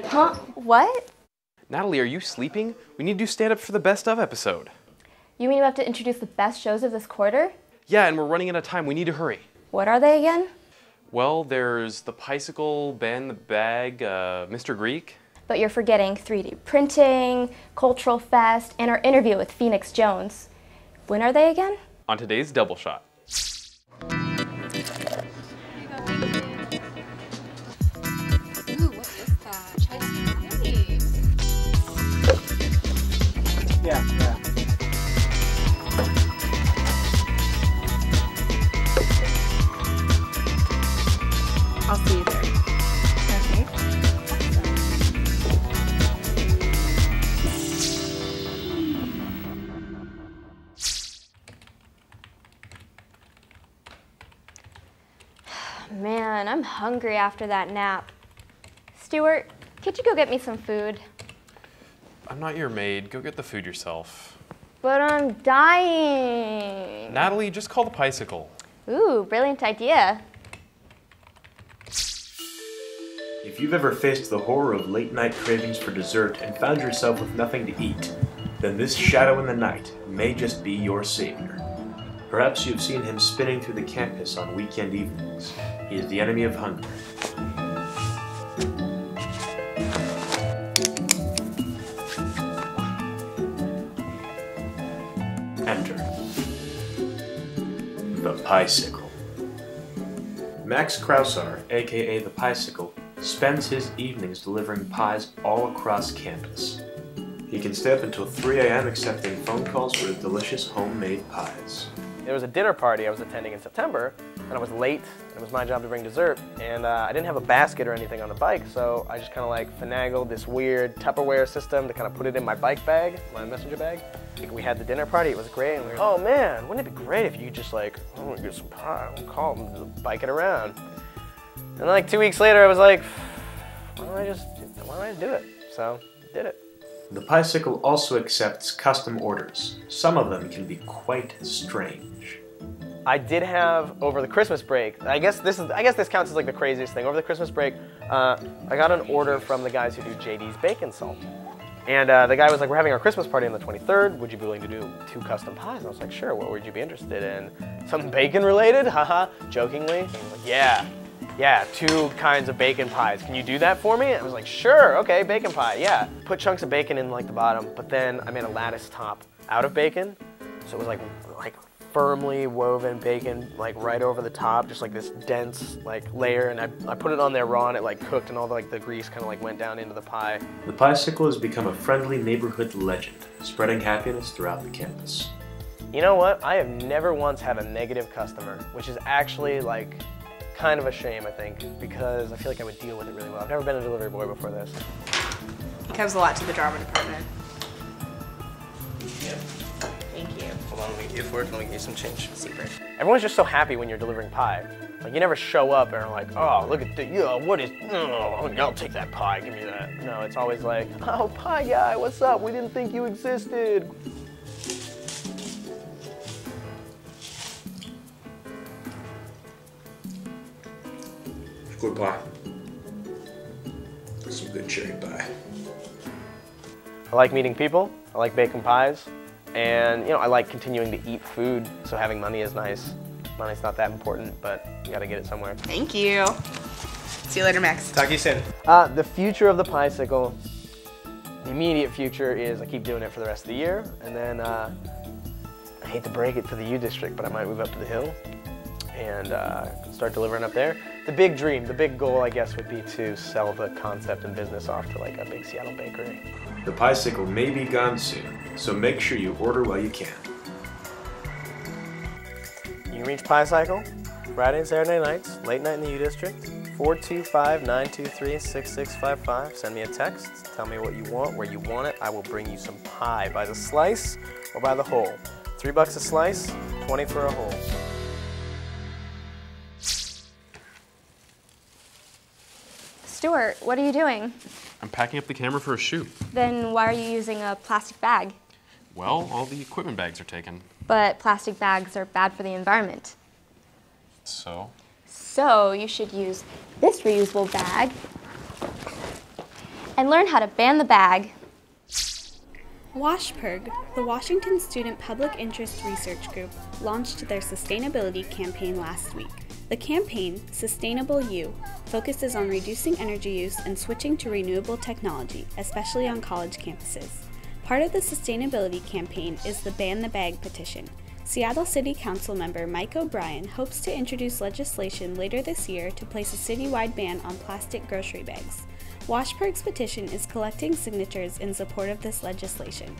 Huh? What? Natalie, are you sleeping? We need to do stand-up for the best of episode. You mean you have to introduce the best shows of this quarter? Yeah, and we're running out of time. We need to hurry. What are they again? Well, there's the Piecycle, Ben the Bag, Mr. Greek. But you're forgetting 3D printing, Cultural Fest, and our interview with Phoenix Jones. When are they again? On today's Double Shot. Ooh, what is that? Chinese. Yeah. I'll see you there. Okay. Man, I'm hungry after that nap. Stuart, could you go get me some food? I'm not your maid. Go get the food yourself. But I'm dying. Natalie, just call the Piecycle. Ooh, brilliant idea. If you've ever faced the horror of late-night cravings for dessert and found yourself with nothing to eat, then this shadow in the night may just be your savior. Perhaps you've seen him spinning through the campus on weekend evenings. He is the enemy of hunger. Enter the Piecycle. Max Krausar, aka the Piecycle, spends his evenings delivering pies all across campus. He can stay up until 3 a.m. accepting phone calls for his delicious homemade pies. There was a dinner party I was attending in September, and I was late. It was my job to bring dessert, and I didn't have a basket or anything on the bike, so I just kind of like finagled this weird Tupperware system to kind of put it in my bike bag, my messenger bag. We had the dinner party, it was great, and we were, oh man, wouldn't it be great if you just like, I'm gonna get some pie, I'm gonna call them, bike it around. And then like 2 weeks later, I was like, why don't I just do it? So, did it. The Piecycle also accepts custom orders. Some of them can be quite strange. I did have over the Christmas break. I guess this counts as like the craziest thing. Over the Christmas break, I got an order from the guys who do JD's Bacon Salt, and the guy was like, "We're having our Christmas party on the 23rd. Would you be willing to do 2 custom pies?" And I was like, "Sure. What would you be interested in? Something bacon related?" Haha, jokingly. And he was like, "Yeah, 2 kinds of bacon pies. Can you do that for me?" And I was like, "Sure. Okay, bacon pie. Yeah." Put chunks of bacon in like the bottom, but then I made a lattice top out of bacon, so it was like firmly woven bacon like right over the top, just like this dense like layer, and I put it on there raw and it like cooked and all the grease kind of like went down into the pie. The Piecycle has become a friendly neighborhood legend, spreading happiness throughout the campus. You know what? I have never once had a negative customer, which is actually like kind of a shame, I think, because I feel like I would deal with it really well. I've never been a delivery boy before this. He comes a lot to the drama department. Yeah. Thank you. Hold on, let me get you for it. Let me get you some change. Super. Everyone's just so happy when you're delivering pie. Like, you never show up and are like, oh, look at the, what is, I'll take that pie, give me that. No, it's always like, oh, pie guy, what's up? We didn't think you existed. Good pie. Some good cherry pie. I like meeting people, I like baking pies, and I like continuing to eat food, so having money is nice. Money's not that important, but you gotta get it somewhere. Thank you. See you later, Max. Talk to you soon. The future of the Piecycle, the immediate future is I keep doing it for the rest of the year, and then I hate to break it to the U District, but I might move up to the Hill and start delivering up there. The big dream, the big goal, I guess, would be to sell the concept and business off to like a big Seattle bakery. The Piecycle may be gone soon, so make sure you order while you can. You can reach Piecycle Friday and Saturday nights, late night in the U District, 425-923-6655. Send me a text, tell me what you want, where you want it. I will bring you some pie by the slice or by the whole. $3 a slice, 20 for a whole. Stuart, what are you doing? I'm packing up the camera for a shoot. Then why are you using a plastic bag? Well, all the equipment bags are taken. But plastic bags are bad for the environment. So? So you should use this reusable bag and learn how to ban the bag. WashPIRG, the Washington Student Public Interest Research Group, launched their sustainability campaign last week. The campaign, Sustainable You, focuses on reducing energy use and switching to renewable technology, especially on college campuses. Part of the sustainability campaign is the Ban the Bag petition. Seattle City Council member Mike O'Brien hopes to introduce legislation later this year to place a citywide ban on plastic grocery bags. WashPIRG's petition is collecting signatures in support of this legislation.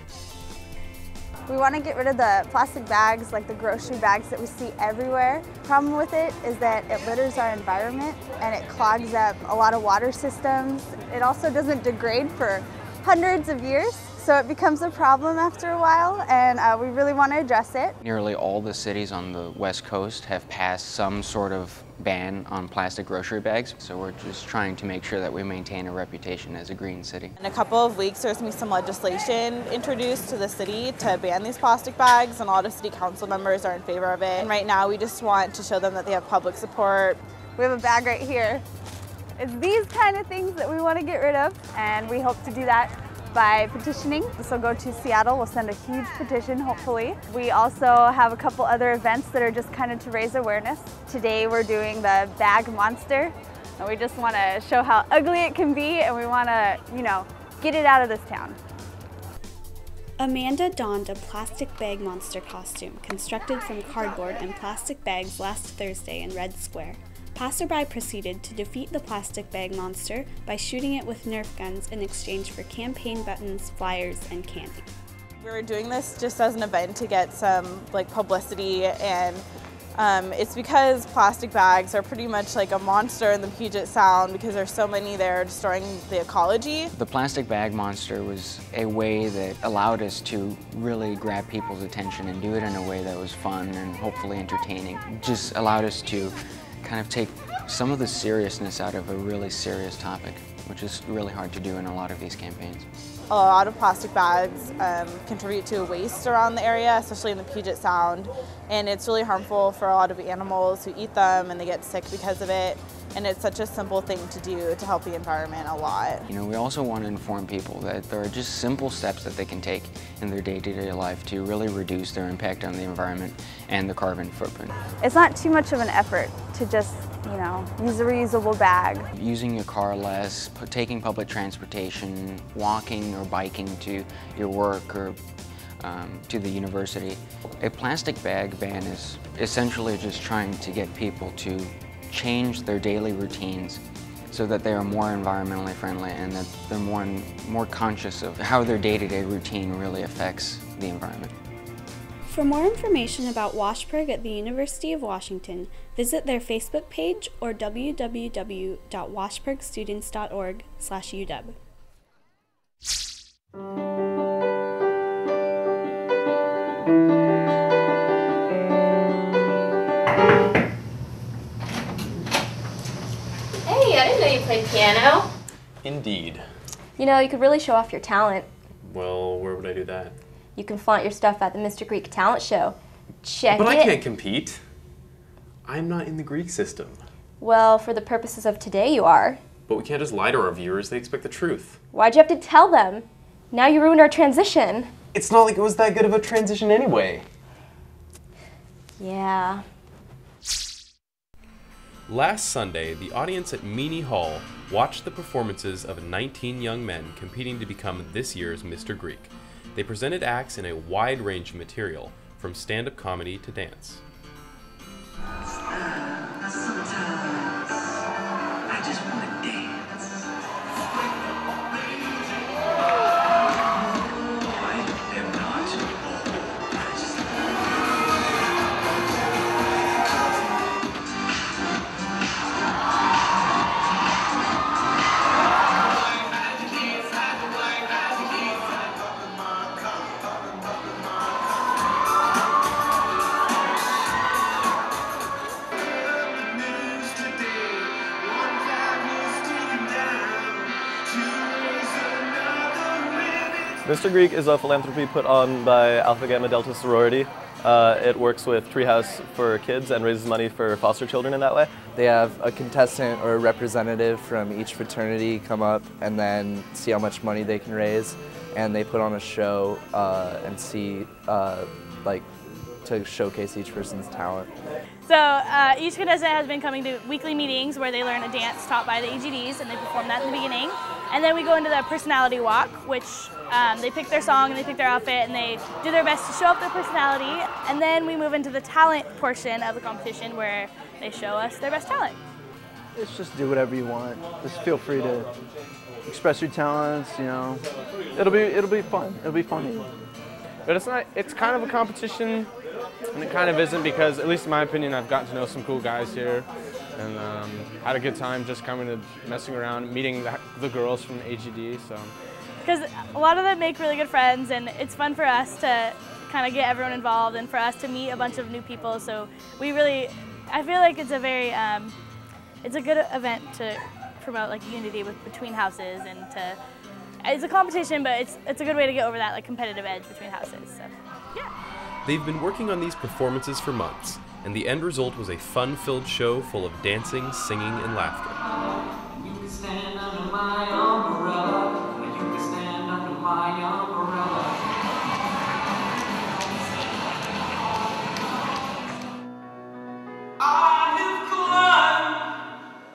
We want to get rid of the plastic bags, like the grocery bags that we see everywhere. The problem with it is that it litters our environment and it clogs up a lot of water systems. It also doesn't degrade for hundreds of years, so it becomes a problem after a while, and we really want to address it. Nearly all the cities on the West Coast have passed some sort of ban on plastic grocery bags, so we're just trying to make sure that we maintain a reputation as a green city. In a couple of weeks, there's going to be some legislation introduced to the city to ban these plastic bags, and a lot of city council members are in favor of it. And right now, we just want to show them that they have public support. We have a bag right here. It's these kind of things that we want to get rid of, and we hope to do that by petitioning. This will go to Seattle. We'll send a huge petition, hopefully. We also have a couple other events that are just kind of to raise awareness. Today we're doing the bag monster, and we just want to show how ugly it can be, and we want to, get it out of this town. Amanda donned a plastic bag monster costume constructed from cardboard and plastic bags last Thursday in Red Square. Passerby proceeded to defeat the plastic bag monster by shooting it with Nerf guns in exchange for campaign buttons, flyers, and candy. We were doing this just as an event to get some publicity, and it's because plastic bags are pretty much like a monster in the Puget Sound because there's so many there destroying the ecology. The plastic bag monster was a way that allowed us to really grab people's attention and do it in a way that was fun and hopefully entertaining. It just allowed us to kind of take some of the seriousness out of a really serious topic, which is really hard to do in a lot of these campaigns. A lot of plastic bags contribute to waste around the area, especially in the Puget Sound, and it's really harmful for a lot of animals who eat them, and they get sick because of it. And it's such a simple thing to do to help the environment a lot. We also want to inform people that there are just simple steps that they can take in their day-to-day life to really reduce their impact on the environment and the carbon footprint. It's not too much of an effort to just, use a reusable bag. Using your car less, taking public transportation, walking or biking to your work or to the university. A plastic bag ban is essentially just trying to get people to change their daily routines so that they are more environmentally friendly and that they're more conscious of how their day-to-day routine really affects the environment. For more information about WashPIRG at the University of Washington, visit their Facebook page or www.washpirgstudents.org/UW. Hey, I didn't know you played piano. Indeed. You could really show off your talent. Well, where would I do that? You can flaunt your stuff at the Mr. Greek talent show. Check But it. I can't compete. I'm not in the Greek system. Well, for the purposes of today, you are. But we can't just lie to our viewers. They expect the truth. Why'd you have to tell them? Now you ruined our transition. It's not like it was that good of a transition anyway. Yeah. Last Sunday, the audience at Meany Hall watched the performances of 19 young men competing to become this year's Mr. Greek. They presented acts in a wide range of material, from stand-up comedy to dance. Sometimes I just want to dance. I am not old. Mr. Greek is a philanthropy put on by Alpha Gamma Delta sorority. It works with Treehouse for Kids and raises money for foster children in that way. They have a contestant or a representative from each fraternity come up and then see how much money they can raise, and they put on a show and see to showcase each person's talent. So each contestant has been coming to weekly meetings where they learn a dance taught by the AGDs, and they perform that in the beginning. And then we go into the personality walk, which they pick their song and they pick their outfit and they do their best to show up their personality. And then we move into the talent portion of the competition where they show us their best talent. It's just do whatever you want. Just feel free to express your talents, you know. It'll be fun. It'll be funny. But it's kind of a competition, and it kind of isn't, because, at least in my opinion, I've gotten to know some cool guys here and had a good time just coming to messing around, meeting the girls from AGD. So. Because a lot of them make really good friends, and it's fun for us to kind of get everyone involved and for us to meet a bunch of new people. So I feel like it's a very, it's a good event to promote like unity between houses, and it's a competition, but it's a good way to get over that like competitive edge between houses. So, yeah. They've been working on these performances for months, and the end result was a fun-filled show full of dancing, singing, and laughter. You can stand under my umbrella. You can stand under my umbrella. I have climbed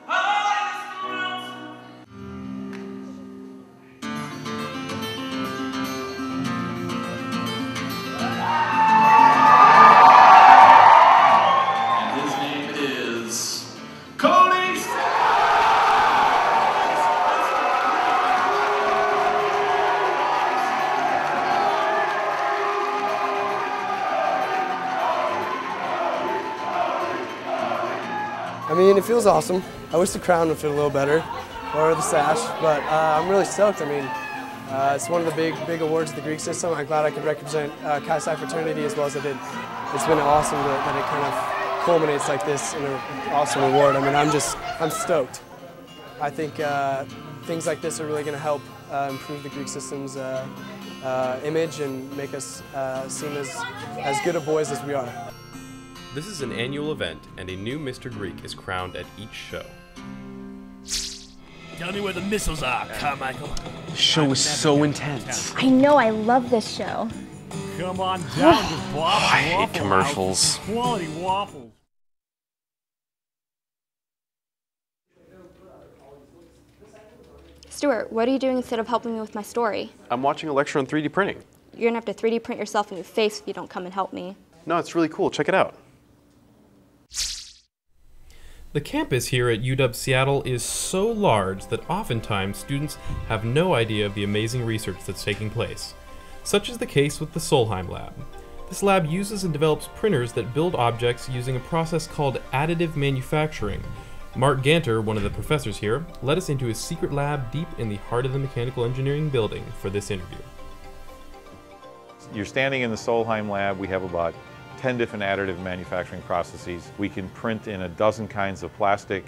highest mountain. And his name is Cody. I mean, it feels awesome. I wish the crown would fit a little better, or the sash, but I'm really stoked. I mean, it's one of the big awards of the Greek system. I'm glad I could represent Chi Psi fraternity as well as I did. It's been awesome that it kind of culminates like this in an awesome award. I mean, I'm stoked. I think things like this are really going to help improve the Greek system's image and make us seem as good of boys as we are. This is an annual event, and a new Mr. Greek is crowned at each show. Tell me where the missiles are, Carmichael. The show was so intense. I know, I love this show. Come on down to Bob's I hate Waffle commercials. House for quality waffles. Stuart, what are you doing instead of helping me with my story? I'm watching a lecture on 3D printing. You're gonna have to 3D print yourself in your face if you don't come and help me. No, it's really cool. Check it out. The campus here at UW Seattle is so large that oftentimes students have no idea of the amazing research that's taking place. Such is the case with the Solheim Lab. This lab uses and develops printers that build objects using a process called additive manufacturing. Mark Ganter, one of the professors here, led us into his secret lab deep in the heart of the mechanical engineering building for this interview. You're standing in the Solheim Lab. We have about 10 different additive manufacturing processes. We can print in a dozen kinds of plastic.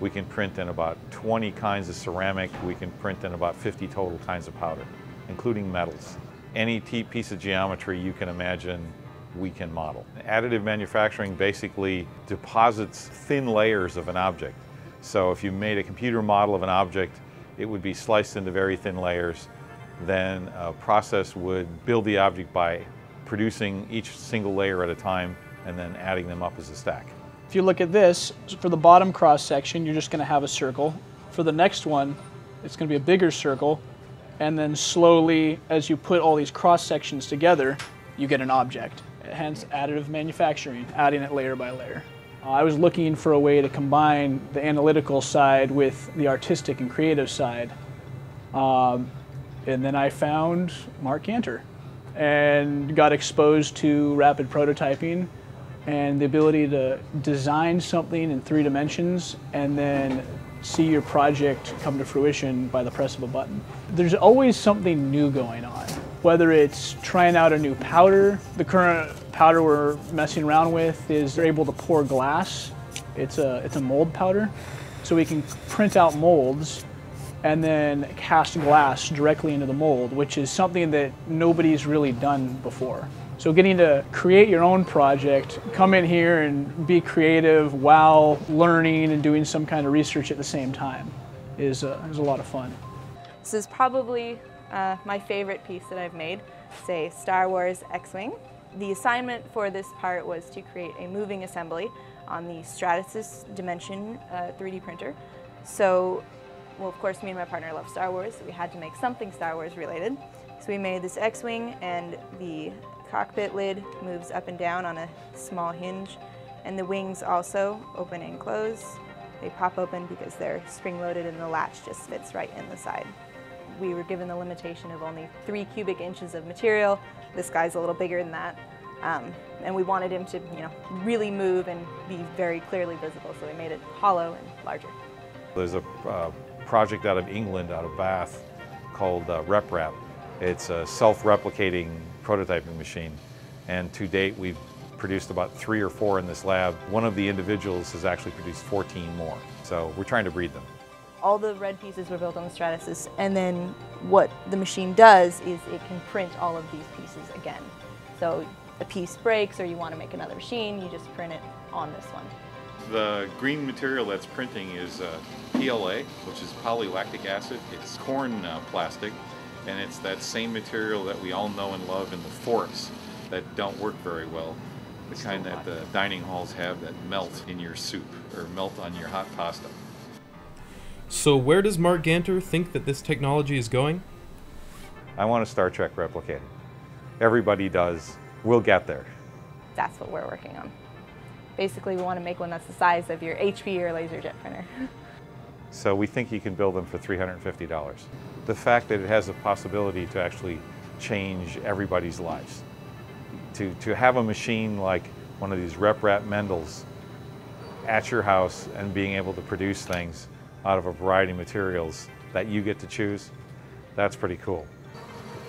We can print in about 20 kinds of ceramic. We can print in about 50 total kinds of powder, including metals. Any piece of geometry you can imagine, we can model. Additive manufacturing basically deposits thin layers of an object. So if you made a computer model of an object, it would be sliced into very thin layers. Then a process would build the object by producing each single layer at a time and then adding them up as a stack. If you look at this, for the bottom cross section, you're just going to have a circle. For the next one, it's going to be a bigger circle, and then slowly, as you put all these cross sections together, you get an object. Hence additive manufacturing, adding it layer by layer. I was looking for a way to combine the analytical side with the artistic and creative side. And then I found Mark Ganter and got exposed to rapid prototyping and the ability to design something in 3 dimensions and then see your project come to fruition by the press of a button. There's always something new going on, whether it's trying out a new powder. The current powder we're messing around with is they're able to pour glass. It's a mold powder, so we can print out molds and then cast glass directly into the mold, which is something that nobody's really done before. So getting to create your own project, come in here and be creative while learning and doing some kind of research at the same time is a lot of fun. This is probably my favorite piece that I've made. It's a Star Wars X-Wing. The assignment for this part was to create a moving assembly on the Stratasys Dimension 3D printer. So, well, of course, me and my partner love Star Wars, so we had to make something Star Wars related. So we made this X-Wing, and the cockpit lid moves up and down on a small hinge, and the wings also open and close. They pop open because they're spring-loaded and the latch just fits right in the side. We were given the limitation of only 3 cubic inches of material. This guy's a little bigger than that. And we wanted him to, really move and be very clearly visible, so we made it hollow and larger. There's a project out of England, out of Bath, called RepRap. It's a self-replicating prototyping machine, and to date we've produced about 3 or 4 in this lab. One of the individuals has actually produced 14 more, so we're trying to breed them. All the red pieces were built on the Stratasys, and then what the machine does is it can print all of these pieces again. So a piece breaks or you want to make another machine, you just print it on this one. The green material that's printing is PLA, which is polylactic acid. It's corn plastic, and it's that same material that we all know and love in the forks that don't work very well. The kind that the dining halls have that melt in your soup or melt on your hot pasta. So where does Mark Ganter think that this technology is going? I want a Star Trek replicator. Everybody does. We'll get there. That's what we're working on. Basically, we want to make one that's the size of your HP or LaserJet printer. So we think you can build them for $350. The fact that it has a possibility to actually change everybody's lives. To have a machine like one of these RepRap Mendels at your house and being able to produce things out of a variety of materials that you get to choose, that's pretty cool.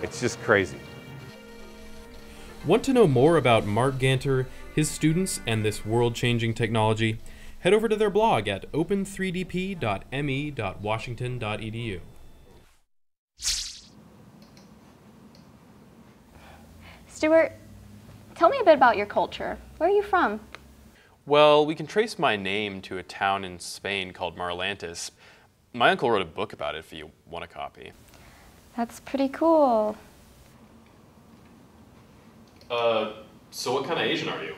It's just crazy. Want to know more about Mark Ganter, his students, and this world-changing technology? Head over to their blog at open3dp.me.washington.edu. Stuart, tell me a bit about your culture. Where are you from? Well, we can trace my name to a town in Spain called Marlantes. My uncle wrote a book about it if you want a copy. That's pretty cool. So what kind of Asian are you?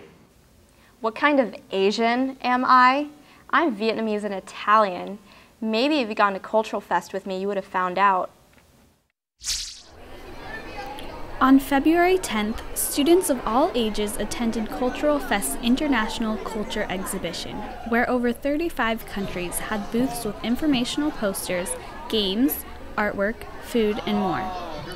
What kind of Asian am I? I'm Vietnamese and Italian. Maybe if you'd gone to Cultural Fest with me, you would have found out. On February 10th, students of all ages attended Cultural Fest's International Culture Exhibition, where over 35 countries had booths with informational posters, games, artwork, food, and more.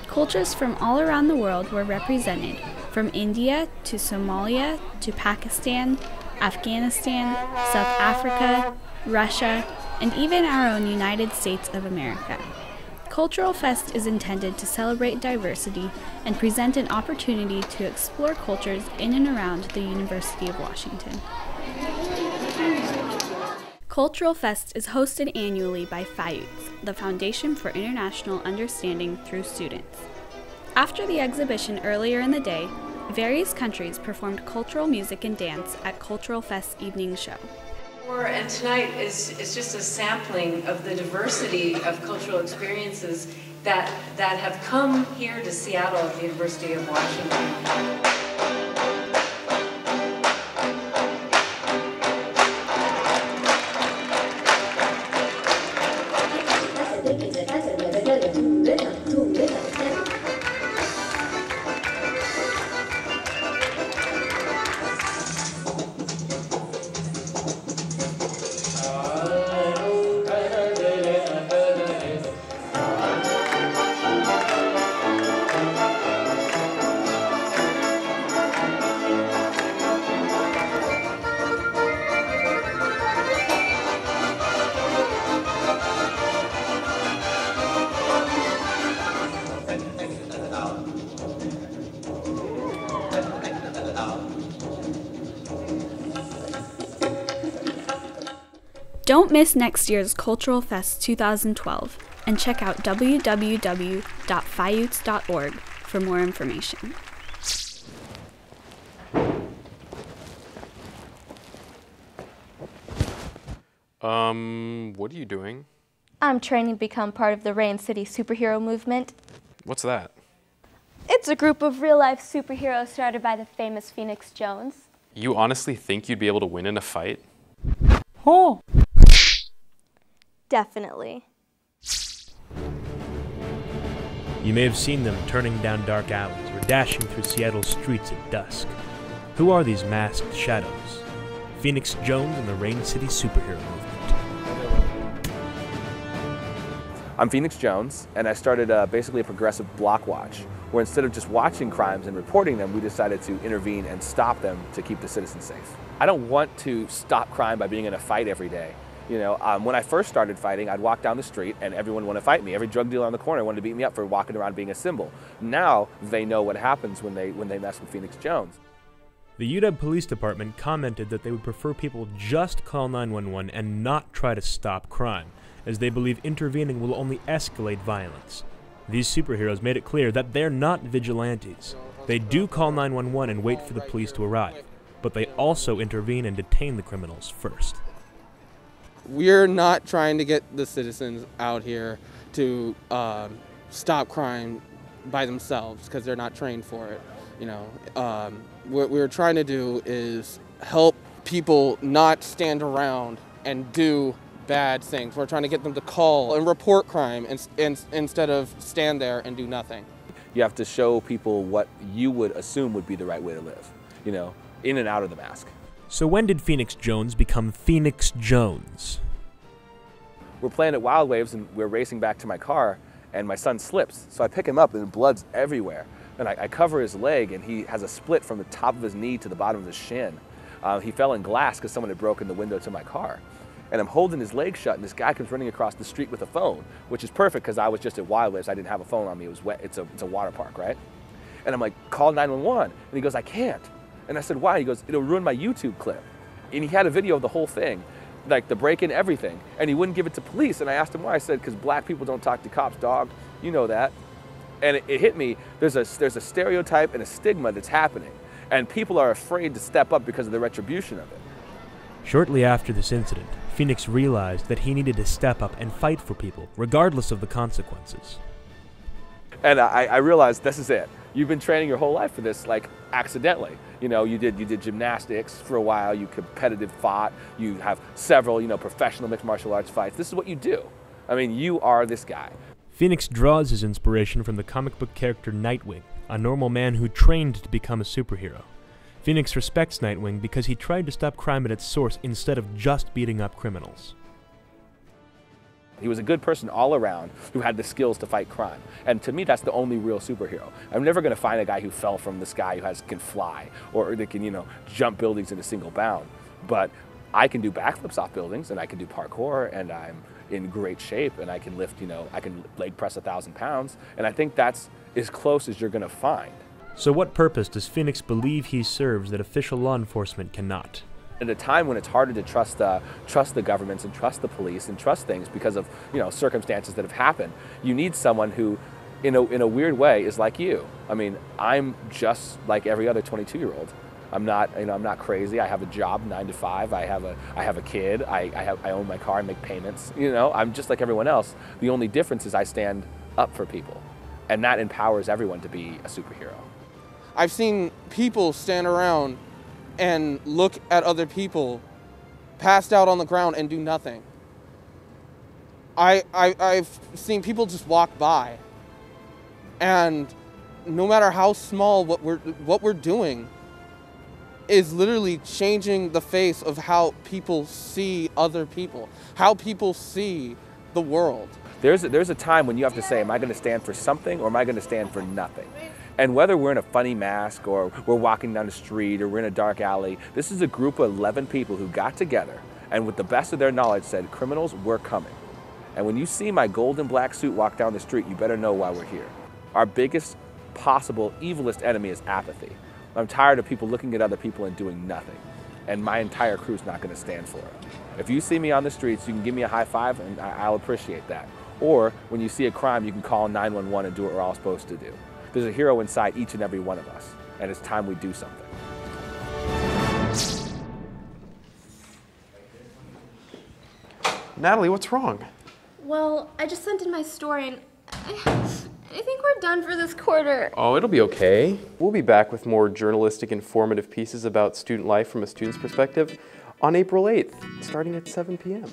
Cultures from all around the world were represented, from India to Somalia to Pakistan, Afghanistan, South Africa, Russia, and even our own United States of America. Cultural Fest is intended to celebrate diversity and present an opportunity to explore cultures in and around the University of Washington. Cultural Fest is hosted annually by FIUTS, the Foundation for International Understanding Through Students. After the exhibition earlier in the day, various countries performed cultural music and dance at Cultural Fest's evening show. And tonight is just a sampling of the diversity of cultural experiences that have come here to Seattle at the University of Washington. Don't miss next year's Cultural Fest 2012 and check out www.fiuts.org for more information. What are you doing? I'm training to become part of the Rain City superhero movement. What's that? It's a group of real-life superheroes started by the famous Phoenix Jones. You honestly think you'd be able to win in a fight? Oh! Definitely. You may have seen them turning down dark alleys or dashing through Seattle's streets at dusk. Who are these masked shadows? Phoenix Jones and the Rain City superhero movement. I'm Phoenix Jones, and I started basically a progressive block watch, where instead of just watching crimes and reporting them, we decided to intervene and stop them to keep the citizens safe. I don't want to stop crime by being in a fight every day. You know, when I first started fighting, I'd walk down the street and everyone wanted to fight me. Every drug dealer on the corner wanted to beat me up for walking around being a symbol. Now they know what happens when they mess with Phoenix Jones. The UW Police Department commented that they would prefer people just call 911 and not try to stop crime, as they believe intervening will only escalate violence. These superheroes made it clear that they're not vigilantes. They do call 911 and wait for the police to arrive, but they also intervene and detain the criminals first. We're not trying to get the citizens out here to stop crime by themselves because they're not trained for it. You know, what we're trying to do is help people not stand around and do bad things. We're trying to get them to call and report crime instead of stand there and do nothing. You have to show people what you would assume would be the right way to live, you know, in and out of the mask. So when did Phoenix Jones become Phoenix Jones? We're playing at Wild Waves and we're racing back to my car and my son slips. So I pick him up and blood's everywhere. And I cover his leg and he has a split from the top of his knee to the bottom of his shin. He fell in glass because someone had broken the window to my car. And I'm holding his leg shut and this guy comes running across the street with a phone, which is perfect because I was just at Wild Waves. I didn't have a phone on me. It was wet. It's a water park, right? And I'm like, call 911. And he goes, I can't. And I said, why? He goes, it'll ruin my YouTube clip. And he had a video of the whole thing, like the break-in, everything. And he wouldn't give it to police. And I asked him why. I said, because black people don't talk to cops, dog. You know that. And it hit me. There's a stereotype and a stigma that's happening. And people are afraid to step up because of the retribution of it. Shortly after this incident, Phoenix realized that he needed to step up and fight for people, regardless of the consequences. And I realized this is it. You've been training your whole life for this, like, accidentally. You know, you did gymnastics for a while, you competitive fought, you have several, you know, professional mixed martial arts fights. This is what you do. I mean, you are this guy. Phoenix draws his inspiration from the comic book character Nightwing, a normal man who trained to become a superhero. Phoenix respects Nightwing because he tried to stop crime at its source instead of just beating up criminals. He was a good person all around who had the skills to fight crime. And to me, that's the only real superhero. I'm never going to find a guy who fell from the sky who can fly or that can, you know, jump buildings in a single bound. But I can do backflips off buildings and I can do parkour and I'm in great shape and I can lift, you know, I can leg press 1,000 pounds. And I think that's as close as you're going to find. So what purpose does Phoenix believe he serves that official law enforcement cannot? At a time when it's harder to trust the governments and trust the police and trust things because of, you know, circumstances that have happened, you need someone who, in a weird way, is like you. I mean, I'm just like every other 22-year-old. I'm not, you know, I'm not crazy. I have a job, 9 to 5. I have a kid. I own my car. I make payments. You know, I'm just like everyone else. The only difference is I stand up for people, and that empowers everyone to be a superhero. I've seen people stand around and look at other people passed out on the ground and do nothing. I've seen people just walk by, and no matter how small what we're doing is literally changing the face of how people see other people, how people see the world. There's a time when you have to say, am I going to stand for something or am I going to stand for nothing? And whether we're in a funny mask or we're walking down the street or we're in a dark alley, this is a group of 11 people who got together and with the best of their knowledge said, criminals, we're coming. And when you see my gold and black suit walk down the street, you better know why we're here. Our biggest possible evilest enemy is apathy. I'm tired of people looking at other people and doing nothing. And my entire crew's not going to stand for it. If you see me on the streets, you can give me a high five and I'll appreciate that. Or when you see a crime, you can call 911 and do what we're all supposed to do. There's a hero inside each and every one of us, and it's time we do something. Natalie, what's wrong? Well, I just sent in my story and I think we're done for this quarter. Oh, it'll be okay. We'll be back with more journalistic, informative pieces about student life from a student's perspective on April 8th, starting at 7 p.m.